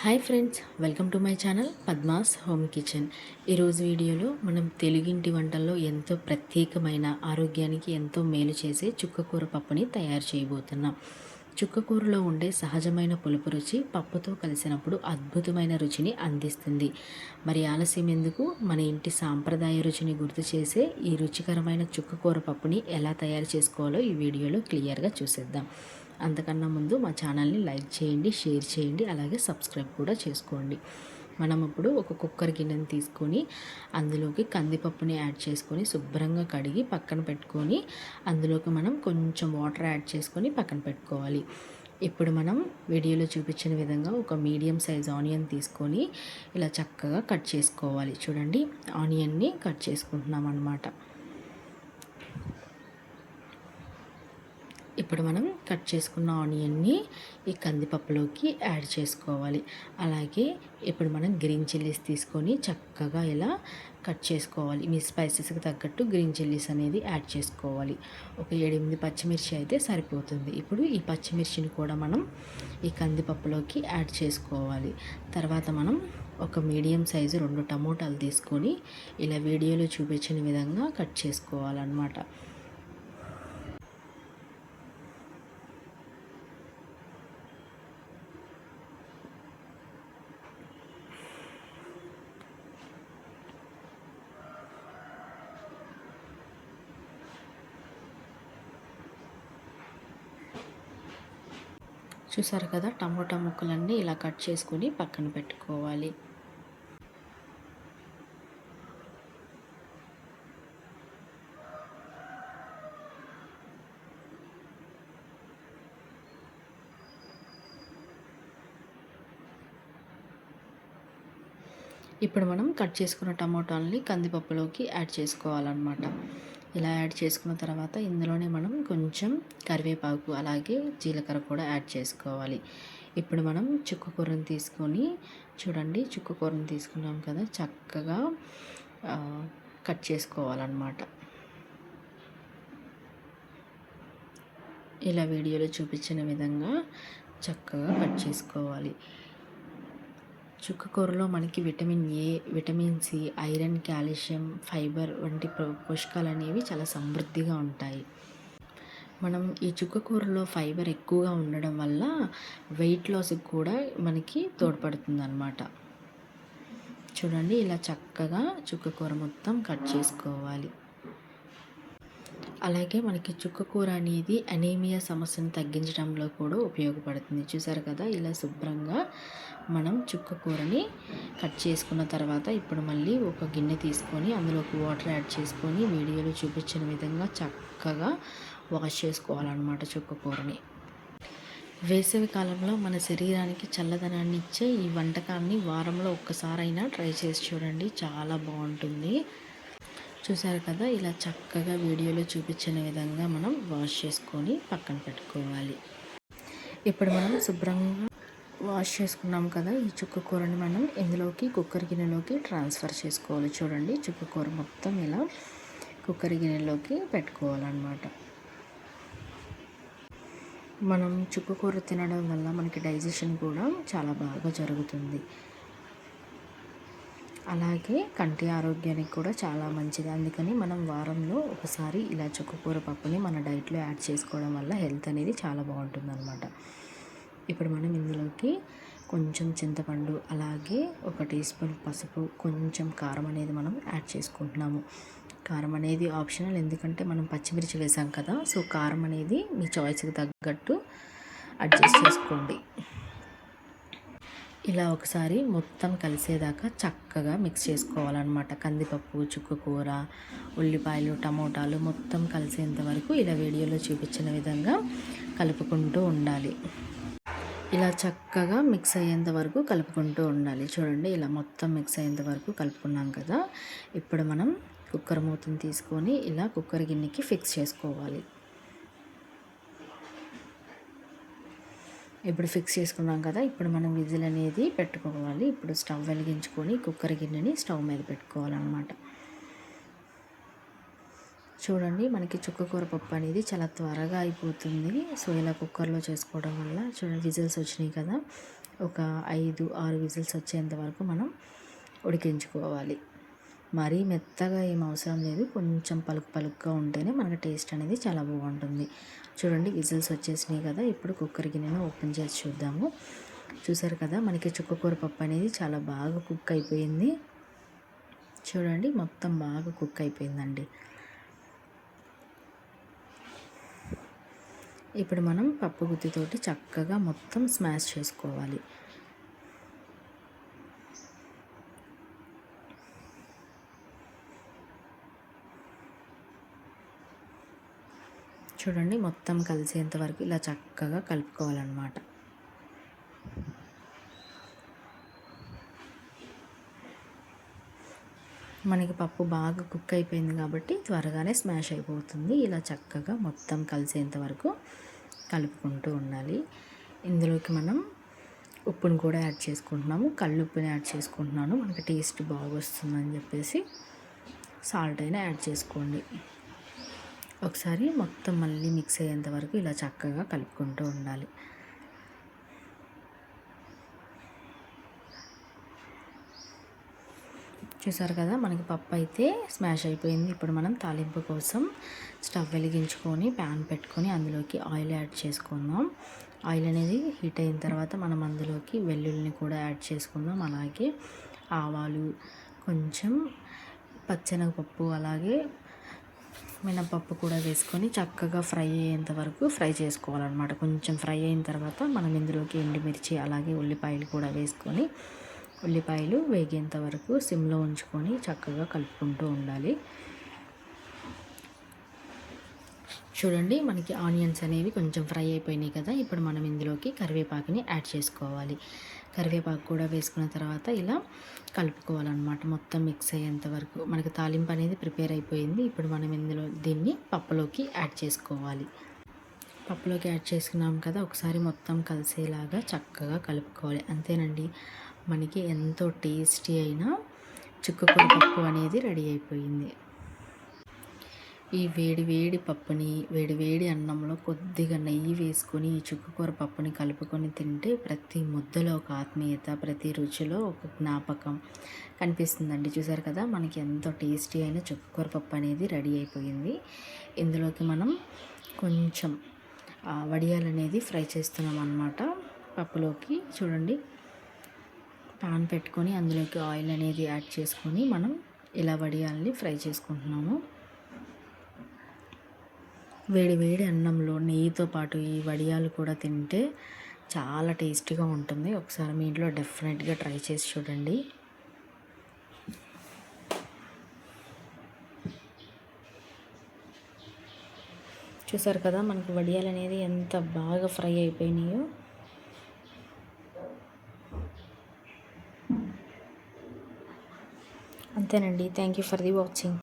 Hi friends, welcome to my channel Padma's home kitchen. ఈరోజు వీడియోలో మనం తెలుగింటి వంటల్లో ఎంతో ప్రత్యేకమైన ఆరోగ్యానికి ఎంతో మేలు చేసే చుక్కకూర పప్పుని తయారు చేయబోతున్నాం. చుక్కకూరలో ఉండే సహజమైన పులుపు రుచి పప్పుతో కలిసినప్పుడు అద్భుతమైన రుచిని అందిస్తుంది. మరి ఆలస్యం ఎందుకు, మన ఇంటి సాంప్రదాయ రుచిని గుర్తు చేసే ఈ రుచికరమైన చుక్కకూర పప్పుని ఎలా తయారు చేసుకోవాలో ఈ వీడియోలో క్లియర్గా చూసేద్దాం. అంతకన్నా ముందు మా ఛానల్ని లైక్ చేయండి, షేర్ చేయండి, అలాగే సబ్స్క్రైబ్ కూడా చేసుకోండి. మనం ఇప్పుడు ఒక కుక్కర్ గిన్నెని తీసుకొని అందులోకి కందిపప్పుని యాడ్ చేసుకొని శుభ్రంగా కడిగి పక్కన పెట్టుకొని అందులోకి మనం కొంచెం వాటర్ యాడ్ చేసుకొని పక్కన పెట్టుకోవాలి. ఇప్పుడు మనం వీడియోలో చూపించిన విధంగా ఒక మీడియం సైజ్ ఆనియన్ తీసుకొని ఇలా చక్కగా కట్ చేసుకోవాలి. చూడండి, ఆనియన్ని కట్ చేసుకుంటున్నాం అన్నమాట. ఇప్పుడు మనం కట్ చేసుకున్న ఆనియన్ని ఈ కందిపప్పులోకి యాడ్ చేసుకోవాలి. అలాగే ఇప్పుడు మనం గ్రీన్ చిల్లీస్ తీసుకొని చక్కగా ఇలా కట్ చేసుకోవాలి. మీ స్పైసెస్కి తగ్గట్టు గ్రీన్ చిల్లీస్ అనేది యాడ్ చేసుకోవాలి. ఒక 7-8 పచ్చిమిర్చి అయితే సరిపోతుంది. ఇప్పుడు ఈ పచ్చిమిర్చిని కూడా మనం ఈ కందిపప్పులోకి యాడ్ చేసుకోవాలి. తర్వాత మనం ఒక మీడియం సైజు 2 టమోటాలు తీసుకొని ఇలా వీడియోలో చూపించిన విధంగా కట్ చేసుకోవాలన్నమాట. చూసారు కదా, టమోటా ముక్కలన్నీ ఇలా కట్ చేసుకొని పక్కన పెట్టుకోవాలి. ఇప్పుడు మనం కట్ చేసుకున్న టమోటాలని కందిపప్పులోకి యాడ్ చేసుకోవాలన్నమాట. ఇలా యాడ్ చేసుకున్న తర్వాత ఇందులోనే మనం కొంచెం కరివేపాకు అలాగే జీలకర్ర కూడా యాడ్ చేసుకోవాలి. ఇప్పుడు మనం చుక్కకూరని తీసుకొని చూడండి, చుక్కకూరని తీసుకున్నాం కదా, చక్కగా కట్ చేసుకోవాలన్నమాట. ఇలా వీడియోలో చూపించిన విధంగా చక్కగా కట్ చేసుకోవాలి. చుక్కకూరలో మనకి vitamin A, vitamin C, iron, calcium, fibre వంటి పోషకాలు అనేవి చాలా సమృద్ధిగా ఉంటాయి. మనం ఈ చుక్కకూరలో ఫైబర్ ఎక్కువగా ఉండడం వల్ల వెయిట్ లాస్కి కూడా మనకి తోడ్పడుతుంది అన్నమాట. చూడండి, ఇలా చక్కగా చుక్కకూర మొత్తం కట్ చేసుకోవాలి. అలాగే మనకి చుక్కకూర అనేది అనీమియా సమస్యను తగ్గించడంలో కూడా ఉపయోగపడుతుంది. చూసారు కదా, ఇలా శుభ్రంగా మనం చుక్కకూరని కట్ చేసుకున్న తర్వాత ఇప్పుడు మళ్ళీ ఒక గిన్నె తీసుకొని అందులోకి వాటర్ యాడ్ చేసుకొని వీడియోలో చూపించిన విధంగా చక్కగా వాష్ చేసుకోవాలన్నమాట చుక్కకూరని. వేసవి కాలంలో మన శరీరానికి చల్లదనాన్ని ఇచ్చే ఈ వంటకాన్ని వారంలో ఒక్కసారైనా ట్రై చేసి చూడండి, చాలా బాగుంటుంది. చూసారు కదా, ఇలా చక్కగా వీడియోలో చూపించిన విధంగా మనం వాష్ చేసుకొని పక్కన పెట్టుకోవాలి. ఇప్పుడు మనం శుభ్రంగా వాష్ చేసుకున్నాం కదా, ఈ చుక్కకూరని మనం ఇందులోకి కుక్కర్ గిన్నెలోకి ట్రాన్స్ఫర్ చేసుకోవాలి. చూడండి, చుక్కకూర మొత్తం ఇలా కుక్కర్ గిన్నెలోకి పెట్టుకోవాలన్నమాట. మనం చుక్కకూర తినడం వల్ల మనకి డైజెషన్ కూడా చాలా బాగా జరుగుతుంది. అలాగే కంటి ఆరోగ్యానికి కూడా చాలా మంచిది. అందుకని మనం వారంలో ఒకసారి ఇలా చుక్కకూర పప్పుని మన డైట్లో యాడ్ చేసుకోవడం వల్ల హెల్త్ అనేది చాలా బాగుంటుందన్నమాట. ఇప్పుడు మనం ఇందులోకి కొంచెం చింతపండు, అలాగే 1 టీ స్పూన్ పసుపు, కొంచెం కారం అనేది మనం యాడ్ చేసుకుంటున్నాము. కారం అనేది ఆప్షనల్, ఎందుకంటే మనం పచ్చిమిర్చి వేసాం కదా, సో కారం అనేది మీ చాయిస్కి తగ్గట్టు అడ్జస్ట్ చేసుకోండి. ఇలా ఒకసారి మొత్తం కలిసేదాకా చక్కగా మిక్స్ చేసుకోవాలన్నమాట. కందిపప్పు, చుక్కకూర, ఉల్లిపాయలు, టమోటాలు మొత్తం కలిసేంత వరకు ఇలా వీడియోలో చూపించిన విధంగా కలుపుకుంటూ ఉండాలి. ఇలా చక్కగా మిక్స్ అయ్యేంత వరకు కలుపుకుంటూ ఉండాలి. చూడండి, ఇలా మొత్తం మిక్స్ అయ్యేంత వరకు కలుపుకున్నాం కదా. ఇప్పుడు మనం కుక్కర్ మూతను తీసుకొని ఇలా కుక్కర్ గిన్నెకి ఫిక్స్ చేసుకోవాలి. ఇప్పుడు ఫిక్స్ చేసుకున్నాం కదా, ఇప్పుడు మనం విజిల్ అనేది పెట్టుకోవాలి. ఇప్పుడు స్టవ్ వెలిగించుకొని కుక్కర్ గిన్నెని స్టవ్ మీద పెట్టుకోవాలన్నమాట. చూడండి, మనకి చుక్కకూర పప్పు అనేది చాలా త్వరగా అయిపోతుంది. సో ఇలా కుక్కర్లో చేసుకోవడం వల్ల చూడండి, విజిల్స్ వచ్చినాయి కదా. ఒక 5-6 విజిల్స్ వచ్చేంత వరకు మనం ఉడికించుకోవాలి. మరీ మెత్తగా ఏం అవసరం లేదు, కొంచెం పలుకుగా ఉంటేనే మనకి టేస్ట్ అనేది చాలా బాగుంటుంది. చూడండి విజిల్స్ వచ్చేసినాయి కదా, ఇప్పుడు కుక్కర్ గిన్నెను ఓపెన్ చేసి చూద్దాము. చూసారు కదా, మనకి చుక్కకూర పప్పు అనేది చాలా బాగా కుక్ అయిపోయింది. చూడండి మొత్తం బాగా కుక్ అయిపోయిందండి. ఇప్పుడు మనం పప్పు గుత్తితోటి చక్కగా మొత్తం స్మాష్ చేసుకోవాలి. చూడండి మొత్తం కలిసేంత వరకు ఇలా చక్కగా కలుపుకోవాలన్నమాట. మనకి పప్పు బాగా కుక్ అయిపోయింది కాబట్టి త్వరగానే స్మాష్ అయిపోతుంది. ఇలా చక్కగా మొత్తం కలిసేంత వరకు కలుపుకుంటూ ఉండాలి. ఇందులోకి మనం ఉప్పును కూడా యాడ్ చేసుకుంటున్నాము. కల్లుప్పుని యాడ్ చేసుకుంటున్నాను, మనకి టేస్ట్ బాగా వస్తుందని చెప్పేసి. సాల్ట్ అయినా యాడ్ చేసుకోండి. ఒకసారి మొత్తం మళ్ళీ మిక్స్ అయ్యేంత వరకు ఇలా చక్కగా కలుపుకుంటూ ఉండాలి. చూసారు కదా, మనకి పప్పు అయితే స్మాష్ అయిపోయింది. ఇప్పుడు మనం తాలింపు కోసం స్టవ్ వెలిగించుకొని ప్యాన్ పెట్టుకొని అందులోకి ఆయిల్ యాడ్ చేసుకుందాం. ఆయిల్ అనేది హీట్ అయిన తర్వాత మనం అందులోకి వెల్లుల్లిని కూడా యాడ్ చేసుకుందాం. అలాగే ఆవాలు, కొంచెం పచ్చెనగపప్పు, అలాగే మినపప్పు కూడా వేసుకొని చక్కగా ఫ్రై అయ్యేంత వరకు ఫ్రై చేసుకోవాలన్నమాట. కొంచెం ఫ్రై అయిన తర్వాత మనం ఇందులోకి ఎండుమిర్చి అలాగే ఉల్లిపాయలు కూడా వేసుకొని ఉల్లిపాయలు వేగేంత వరకు సిమ్లో ఉంచుకొని చక్కగా కలుపుకుంటూ ఉండాలి. చూడండి మనకి ఆనియన్స్ అనేవి కొంచెం ఫ్రై అయిపోయినాయి కదా, ఇప్పుడు మనం ఇందులోకి కరివేపాకుని యాడ్ చేసుకోవాలి. కరివేపాకు కూడా వేసుకున్న తర్వాత ఇలా కలుపుకోవాలన్నమాట మొత్తం మిక్స్ అయ్యేంత వరకు. మనకి తాలింపు అనేది ప్రిపేర్ అయిపోయింది. ఇప్పుడు మనం ఇందులో దీన్ని పప్పులోకి యాడ్ చేసుకోవాలి. పప్పులోకి యాడ్ చేసుకున్నాం కదా, ఒకసారి మొత్తం కలిసేలాగా చక్కగా కలుపుకోవాలి. అంతేనండి, మనకి ఎంతో టేస్టీ అయిన చుక్కకూర పప్పు అనేది రెడీ అయిపోయింది. ఈ వేడి వేడి పప్పుని వేడి వేడి అన్నంలో కొద్దిగా నెయ్యి వేసుకొని ఈ చుక్కకూర పప్పుని కలుపుకొని తింటే ప్రతి ముద్దలో ఒక ఆత్మీయత, ప్రతి రుచిలో ఒక జ్ఞాపకం కనిపిస్తుందండి. చూసారు కదా, మనకి ఎంతో టేస్టీ అయిన చుక్కకూర పప్పు అనేది రెడీ అయిపోయింది. ఇందులోకి మనం కొంచెం వడియాలు అనేది ఫ్రై చేస్తున్నాం అన్నమాట పప్పులోకి. చూడండి, పాన్ పెట్టుకొని అందులోకి ఆయిల్ అనేది యాడ్ చేసుకొని మనం ఇలా వడియాల్ని ఫ్రై చేసుకుంటున్నాము. వేడి వేడి అన్నంలో నెయ్యితో పాటు ఈ వడియాలు కూడా తింటే చాలా టేస్టీగా ఉంటుంది. ఒకసారి మీ ఇంట్లో డెఫినెట్గా ట్రై చేసి చూడండి. చూసారు కదా, మనకి వడియాలు అనేది ఎంత బాగా ఫ్రై అయిపోయినాయో. అంతేనండి, thank you for the watching.